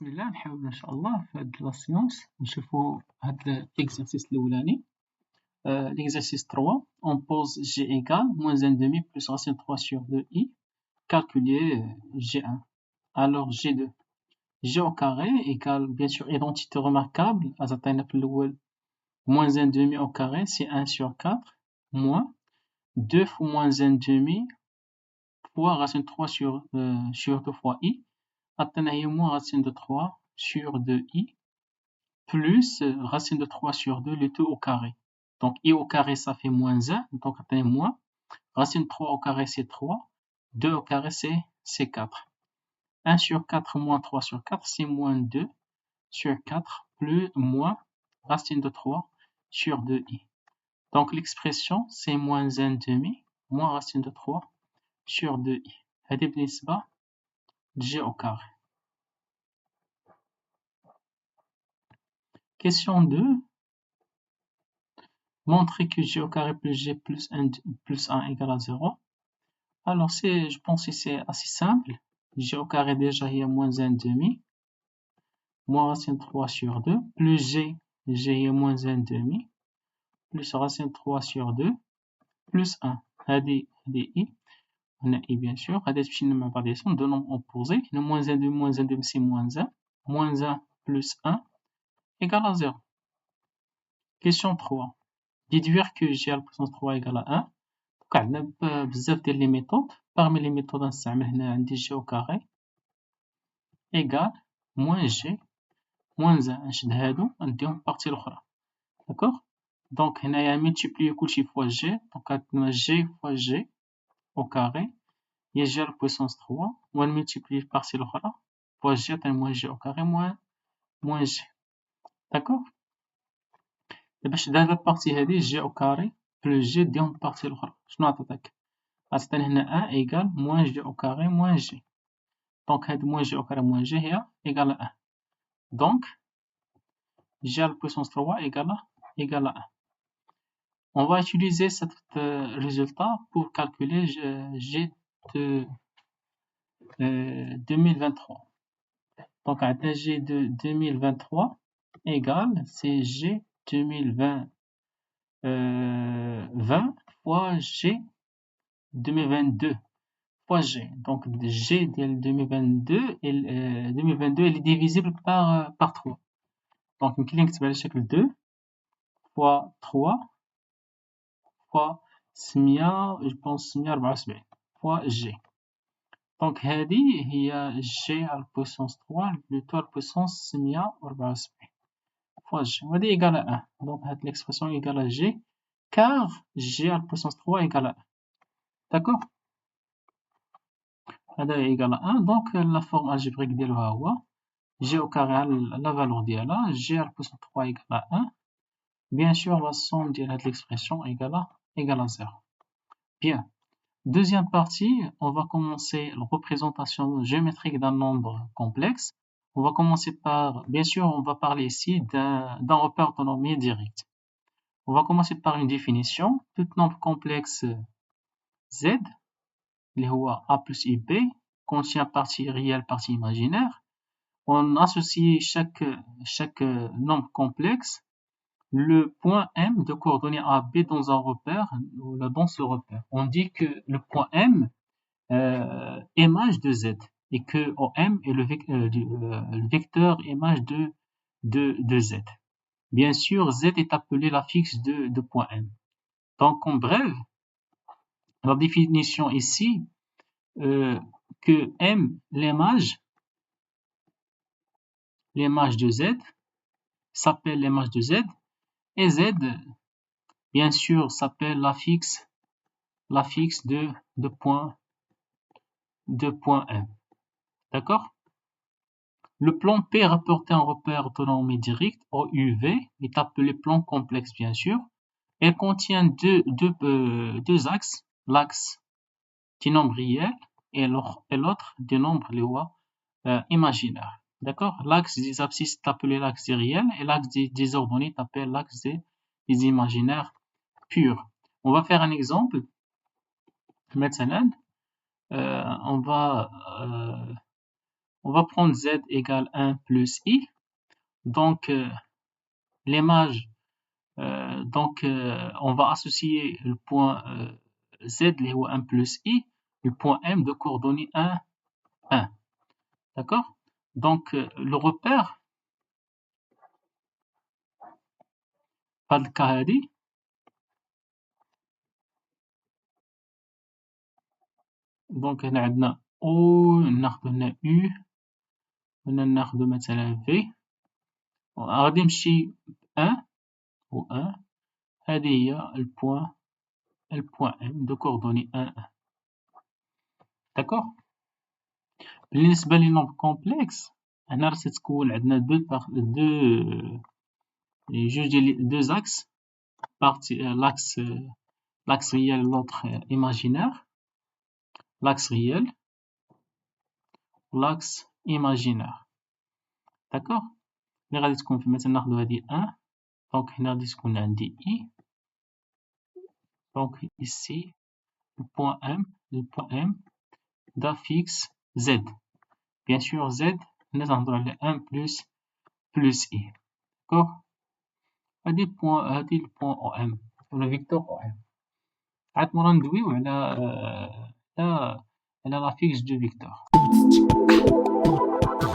بسم الله نحاول إن شاء الله في هاد لا سيونس نشوفو هاد l'exercice الأولاني. L'exercice 3, on pose g égale moins 1 demi plus racine 3 sur 2i, calculer g1. Alors g2, g au carré égale, bien sûr, identité remarquable, moins 1 demi au carré, c'est 1 sur 4, moins 2 fois moins 1 demi fois racine 3 sur 2 fois i, moins racine de 3 sur 2i, plus racine de 3 sur 2, le tout au carré. Donc i au carré, ça fait moins 1, donc moins. Racine 3 au carré, c'est 3. 2 au carré, c'est 4. 1 sur 4 moins 3 sur 4, c'est moins 2 sur 4, plus moins racine de 3 sur 2i. Donc l'expression, c'est moins 1 demi, moins racine de 3 sur 2i. هذه بالنسبة g au carré. Question 2. Montrer que g au carré plus g plus 1 égale à 0. Alors, je pense que c'est assez simple. G au carré, déjà, il y a moins 1 demi. Moins racine 3 sur 2. Plus g, il y a moins 1 demi. Plus racine 3 sur 2. Plus 1. هذه i. On a i, bien sûr. هذه تمشي par descendre. Deux nombres opposés. Le moins 1 demi, c'est moins 1. Moins 1 plus 1 égale à 0. Question 3. Déduire que g à la puissance 3 égale à 1. عندنا بزاف ديال لي ميثود. Parmi les méthodes نستعمل هنا عندي g au carré égale moins g moins 1. نشد هادو نديهم بارتي الاخرى. داكوغ دونك هنايا multiplier كلشي fois g. دونك عندنا g fois g au carré هي g à la puissance 3 ونمultiplier بارتي الاخرى fois g moins g au carré moins g. داكوغ دابا شد هاد البارتي هادي g au carré plus g ديهم بارتي الاخرى. شنو عطاتك؟ عطاتني هنا 1 égale moins g au carré moins g. Donc, moins g au carré moins g égale à 1. Donc, g à la puissance 3 égale à 1. On va utiliser ce résultat pour calculer g de 2023. Donc, g de 2023 égale, c'est g 2020 fois g 2022. Fois g. Donc, g de 2022, il est divisible par 3. Donc, on va l'échec 2 fois 3 fois SMIA, je pense SMIA 74 fois g. Donc, il y a g à la puissance 3 plutôt à la puissance SMIA 74 fois g. On va dire égal à 1. Donc, l'expression est égale à g car g à la puissance 3 égale à 1. D'accord? هذا égal à 1. Donc, la forme algébrique ديالها هو g au carré la valeur ديالها g à la puissance 3 égale à 1. Bien sûr, la somme de l'expression égale à 0. Bien. Deuxième partie, on va commencer la représentation géométrique d'un nombre complexe. On va commencer par, bien sûr, on va parler ici d'un repère autonomique direct. On va commencer par une définition. Tout nombre complexe Z, les A plus IB, contient partie réelle, partie imaginaire. On associe chaque nombre complexe le point M de coordonnées A, B dans un repère, ou dans ce repère. On dit que le point M image de Z et que OM est le vecteur image de Z. Bien sûr, Z est appelé la fixe de point M. Donc, en bref, la définition ici, que M, l'image de Z, s'appelle l'image de Z, et Z, bien sûr, s'appelle la fixe de point M. D'accord? Le plan P rapporté en repère autonomie directe, OUV, est appelé plan complexe, bien sûr. Elle contient deux axes, l'axe du nombre réel et l'autre du nombre imaginaire. D'accord? L'axe des abscisses est appelé l'axe des réels et l'axe des ordonnées est appelé l'axe des imaginaires purs. On va faire un exemple. Maintenant, on va on va prendre z égale 1 plus i. Donc, l'image, on va associer le point z, اللي هو 1 plus i, le point m de coordonnées 1, 1. D'accord? Donc, le repère, في هاد الكا هادي، دونك هنا عندنا او، ناخدو هنا u، هنا ناخدو مثلا v، غادي نمشي 1 و 1، هذه هي البوان m de coordonnées 1 1. داكوغ؟ بالنسبة لي نومبر كومبلكس، هنا راه تتكون عندنا جوج ديال دو زاكس، بارتي l'axe réel, l'autre imaginaire, l'axe réel, l'axe imaginaire. D'accord? اللي غادي تكون مثلا ناخدو هادي 1، دونك هنا غادي تكون عندي i. Donc ici, le point M d'un fixe Z. Bien sûr, Z, nous avons le 1 plus I. D'accord? هذه le point OM, le vecteur OM. عاد مرة ندويو على la fixe du vecteur.